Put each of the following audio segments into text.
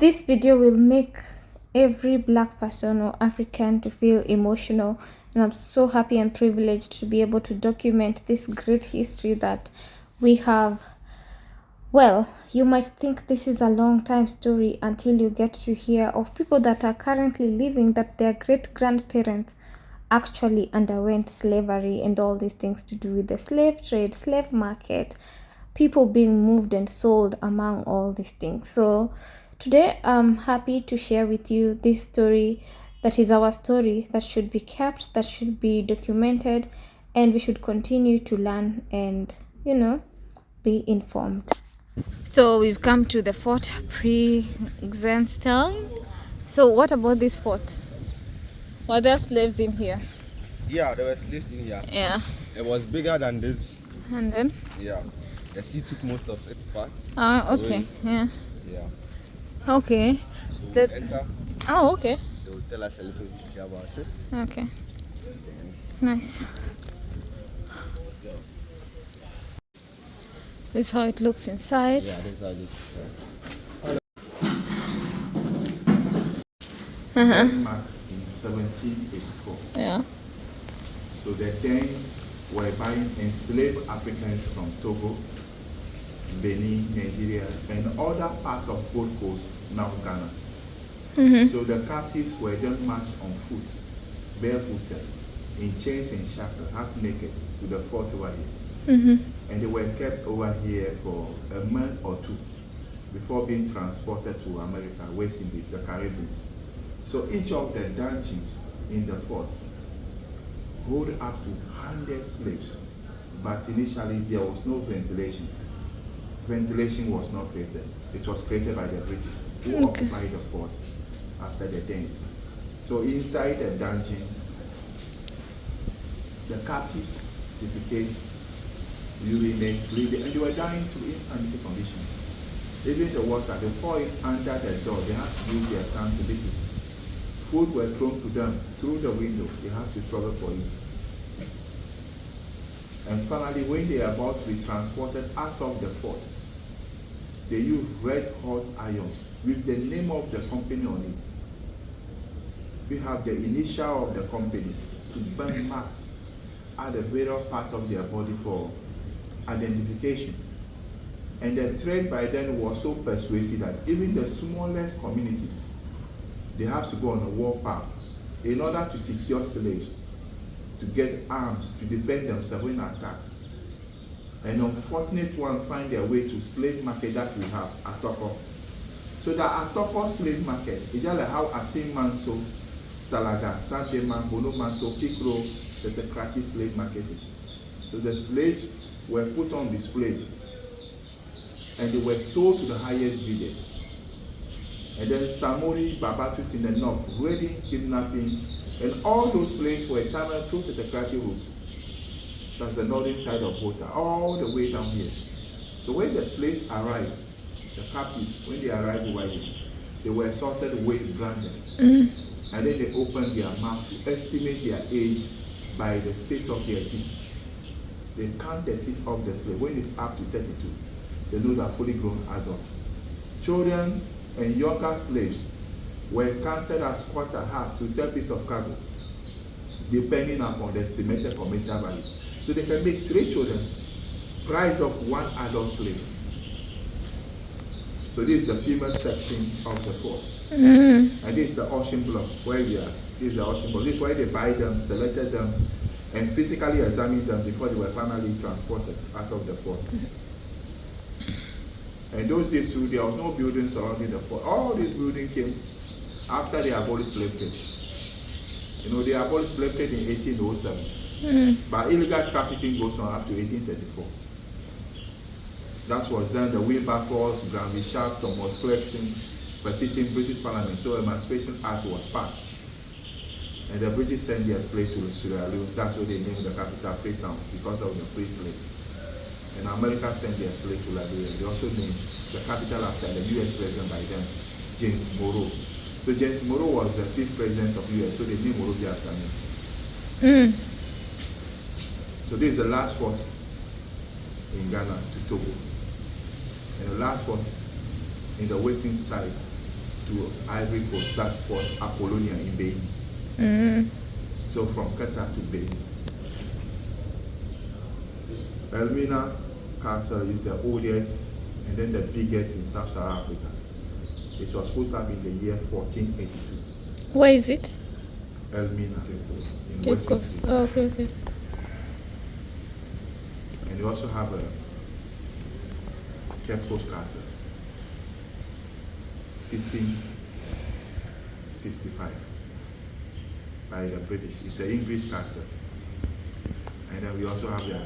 This video will make every Black person or African to feel emotional, and I'm so happy and privileged to be able to document this great history that we have. Well, you might think this is a long time story until you get to hear of people that are currently living that their great grandparents actually underwent slavery and all these things to do with the slave trade, slave market, people being moved and sold among all these things. So today I'm happy to share with you this story that is our story that should be kept, that should be documented, and we should continue to learn and, be informed. So we've come to the fort pre-Xenstein. So what about this fort? Were there slaves in here? Yeah, there were slaves in here. Yeah. It was bigger than this. And then? Yeah. The sea took most of its parts. Okay. Yeah. Yeah. Okay. So we enter. Oh, okay. They will tell us a little history about it. Okay. Nice. This is how it looks inside. Yeah, this is how it looks. Denmark in 1784. Yeah. So the Danes were buying enslaved Africans from Togo, Benin, Nigeria, and other parts of Gold Coast, now Ghana. So the captives were then marched on foot, barefooted, in chains and shackles, half naked, to the fort over here. And they were kept over here for a month or two before being transported to America, West Indies, the Caribbean. So each of the dungeons in the fort hold up to 100 slaves, but initially there was no ventilation. Ventilation was not created. It was created by the British, who occupied the fort after the Danes. So inside the dungeon, the captives defecate, urinate, sleep, and they were dying through insanitary conditions. Even the water, they pour it under the door. They have to use their tongue to lick it. Food were thrown to them through the window. They have to struggle for it. And finally, when they are about to be transported out of the fort, they use red hot iron with the name of the company on it. We have the initial of the company to burn marks at the various part of their body for identification. And the trade by then was so persuasive that even the smallest community, they have to go on a war path in order to secure slaves, to get arms, to defend themselves when attacked. And unfortunate one find their way to slave market that we have, Atoko. So the Atoko slave market is just like how Asim Manso, Salaga, Sandeman, Bono Manso, Pikro, the Krachi slave market is. So the slaves were put on display and they were sold to the highest bidders. And then Samori, Babatus in the north, raiding, kidnapping, and all those slaves were channeled through the Krachi route. That's the northern side of Bota, all the way down here. So when the slaves arrived, the captives, when they arrived over here, they were sorted, weighed, branded. And then they opened their mouth to estimate their age by the state of their teeth. They count the teeth of the slave. When it's up to 32, they know they're fully grown adults. Children and younger slaves were counted as quarter, half to 10 pieces of cargo, depending upon the estimated commercial value. So they can make 3 children, price of 1 adult slave. So this is the female section of the fort. And this is the ocean block where we are. This is the ocean block. This is where they buy them, selected them, and physically examined them before they were finally transported out of the fort. And those days too, there was no buildings surrounding the fort. All these buildings came after they abolished slave trade. They abolished slave trade in 1807. But illegal trafficking goes on up to 1834. That was then the Wilberforce, Granville Sharp, Thomas Clarkson petition British Parliament. So Emancipation Act was passed. And the British sent their slave to Sierra Leone. That's what they named the capital Freetown, because of the free slave. And America sent their slave to Liberia. They also named the capital after the US president by then, James Monroe. So James Monroe was the 5th president of US, so they named Monrovia after him. So this is the last fort in Ghana to Togo. And the last one in the western side to Ivory Coast, that Fort Apollonia in Benin. So from Qatar to Benin. Elmina Castle is the oldest and then the biggest in Sub-Saharan Africa. It was put up in the year 1482. Where is it? Elmina, in Cape Western Coast. Cape. Oh, okay. And you also have a Cape Coast Castle, 1665, by the British. It's an English castle. And then we also have the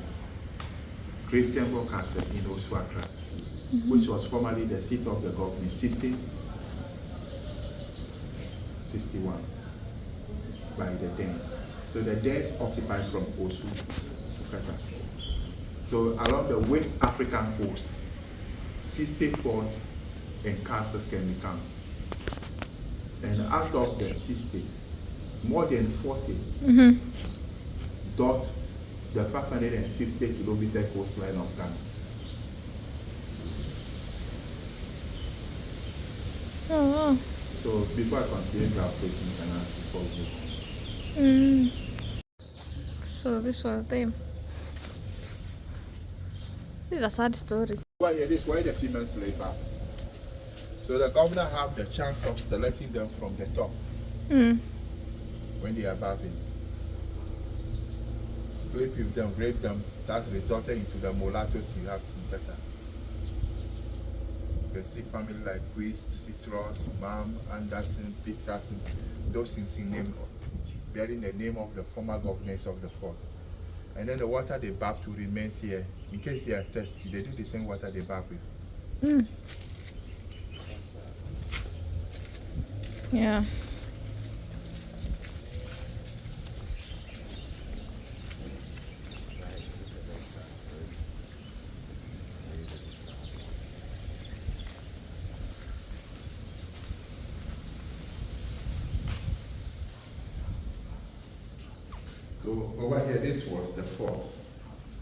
Christianborg Castle in Osuakra, which was formerly the seat of the government, 1661, by the Danes. So the Danes occupied from Osu to Qatar. So along the West African coast, 60 forts and castles can be counted. And out of the 60, more than 40 dot the 550-kilometer coastline of Ghana. Oh, wow. So before I continue the operations, can ask you for So this was them. This is a sad story. Well, yeah, this is why the female slave are. So the governor have the chance of selecting them from the top when they are bathing. Sleep with them, rape them, that resulted into the mulattoes you have in Qatar. You can see families like Quist, Citrus, Mam, Anderson, Peterson, those things in name, bearing the name of the former governors of the fort. And then the water they bath to remains here. In case they are thirsty, they do the same water they bath with. Yeah. So over here, this was the fort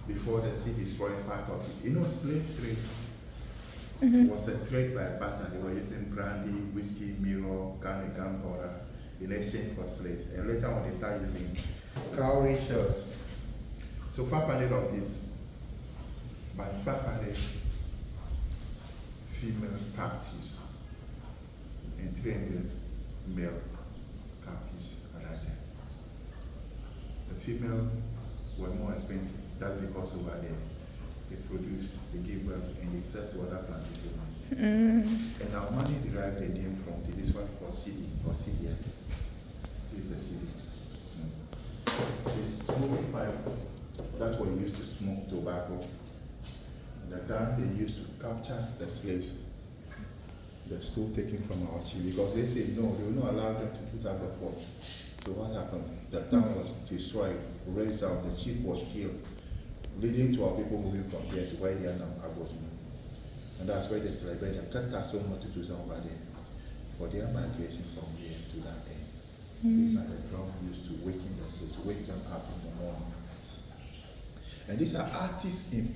before the sea destroying part of it. You know, slave trade was a trade by barter. They were using brandy, whiskey, mirror, gunpowder in exchange for slaves. And later on, they started using cowrie shells. So 500 of this, by 500 female captives and 300 male captives at that time. The female were more expensive. That's because over there they produce, they give birth, and they sell to other plantations. And our money derived the name from this one called CD or CDI. This is the CD. This smoking pipe, that's what they used to smoke tobacco. And the gun they used to capture the slaves, the stool taken from our chief, because they say no, they will not allow them to put up the fort. So what happened? The town was destroyed, raised out, the chief was killed, leading to our people moving from here to where they are now, Agosmo. And that's why they celebrate the Kataso multitudes over there for their migration from here to that end. These are the drums used to waken the slaves, wake them up in the morning. And these are artistic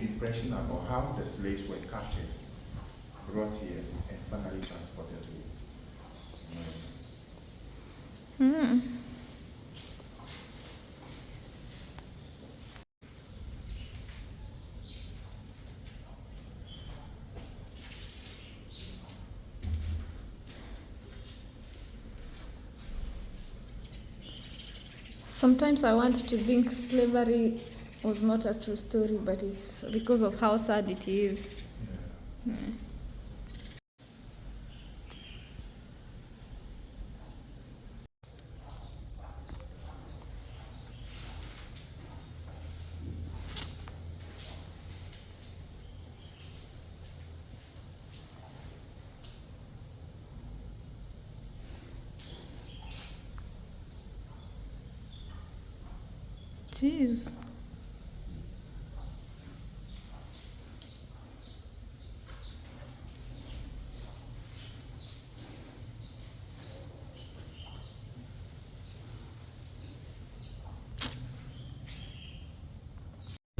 impression about how the slaves were captured, brought here, and finally transported to Sometimes I want to think slavery was not a true story, but it's because of how sad it is. Jeez.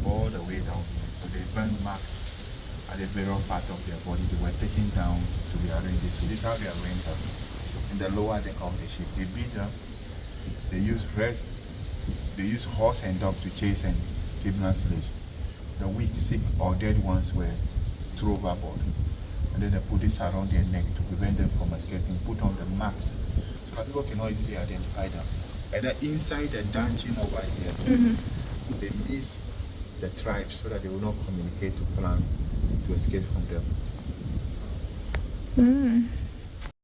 all the way down. So they burn marks at the various part of their body. They were taken down to be arranged. So this is how they arrange them. In the lower deck of the ship, they beat them. They use horse and dog to chase and kidnap slaves. The weak, sick, or dead ones were thrown overboard. And then they put this around their neck to prevent them from escaping, put on the marks so that people cannot easily identify them. And then inside the dungeon over here, they miss the tribes so that they will not communicate to plan to escape from them.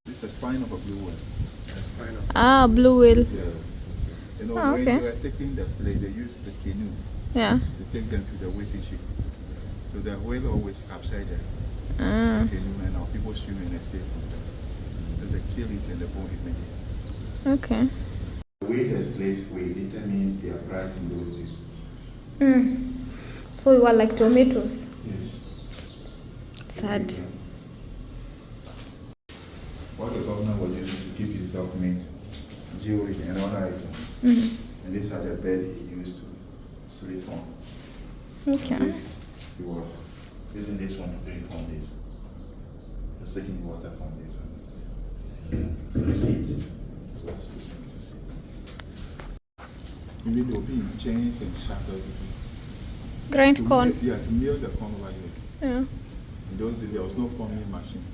This is a spine of a blue whale. Blue whale. Yeah. You know, when okay. they were taking the slave, they used the canoe Yeah. to take them to the waiting ship. So the whale always capsized the Ah. canoe, and our people swim and escape from them. So they kill it and they burn it immediately. Okay. The way the slaves weigh determines their price in those days. So we were like tomatoes. Yes. Sad. What the governor was using to keep his document, jewelry, and other items. And these are the bed he used to sleep on. Okay. This, he was using this one to drink from this. Just taking water from this one. The seat. He was using to sit. Maybe they will be in chains and shackles. Grind corn. Yeah, to mill the corn over here. Yeah. In those days, there was no corn milling machine.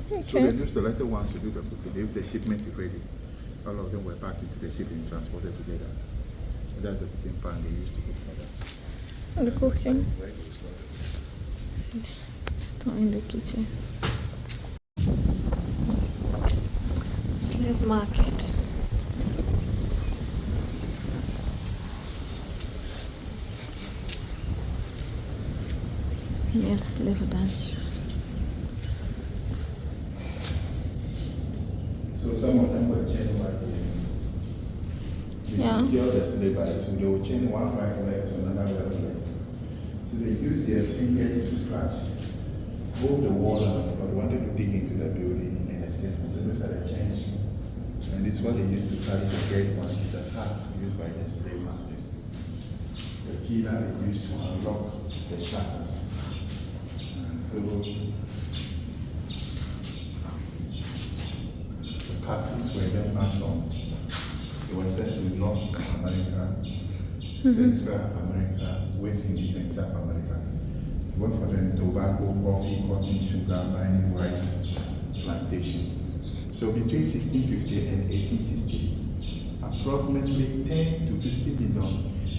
So Okay. the new selected ones to do the cooking. If the shipment is ready, all of them were packed into the ship and transported together. And that's the cooking pan they used to cook for that. The cooking. Where they store it. Store in the kitchen. Slave market. Male slave dungeon. So some of them were chained right here. They Yeah. secure the slave by two. They will chain one right leg to another left leg. So they use their fingers to scratch both the wall and the floor. They wanted to dig into the building and escape from them. Those are the chains. And this is what they used to carry the dead one, the hat used by the slave masters. The key that they used to unlock the shackles. So the captives were then passed on. They were sent to North America, Central America, West Indies, and South America. To work for them in tobacco, coffee, cotton, sugar, mining, rice, plantation. So between 1650 and 1860, approximately 10 to 50 million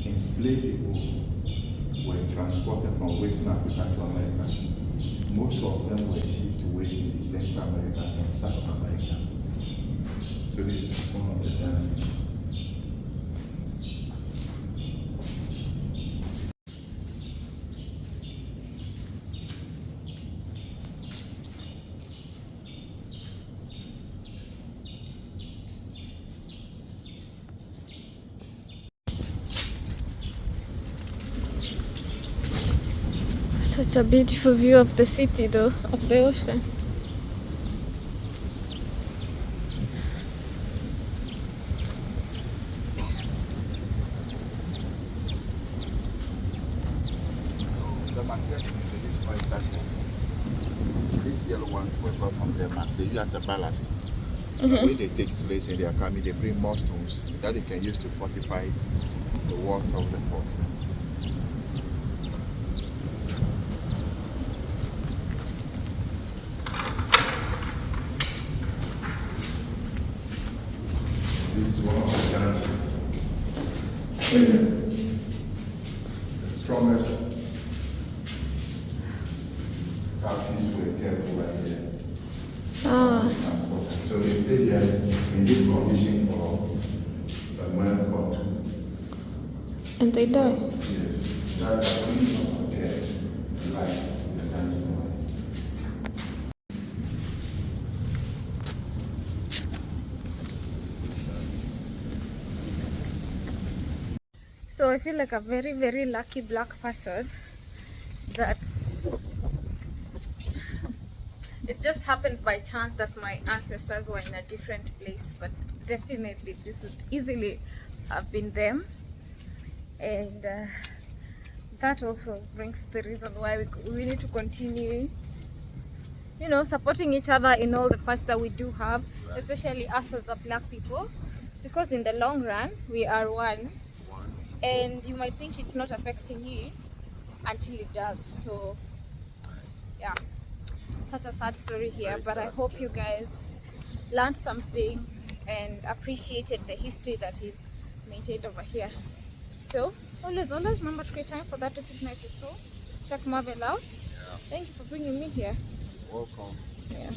enslaved people were transported from Western Africa to America. Most of them were shipped to West Indies, Central America, and South America. So this is one of the times. Such a beautiful view of the city, though, of the ocean. The material they use oil plastics. These yellow ones were brought from Denmark. They use as a ballast. When they take slaves and they are coming, they bring more stones that they can use to fortify the walls of the fort. This is one of the dungeons. The strongest captives were kept over here. Transported. So they stayed here in this condition for a month or two. And they die. Yes, that's the condition of their life in the dungeon. So I feel like a very, very lucky black person that it just happened by chance that my ancestors were in a different place, but definitely this would easily have been them. And that also brings the reason why we need to continue, you know, supporting each other in all the fights that we do have, especially us as a black people, because in the long run we are one, and you might think it's not affecting you until it does. So yeah, such a sad story here, Very but I sad hope story. you guys learned something and appreciated the history that is maintained over here. So always remember to create time for that, to ignite your soul. Check Marvel out. Yeah. Thank you for bringing me here. Welcome. Yeah.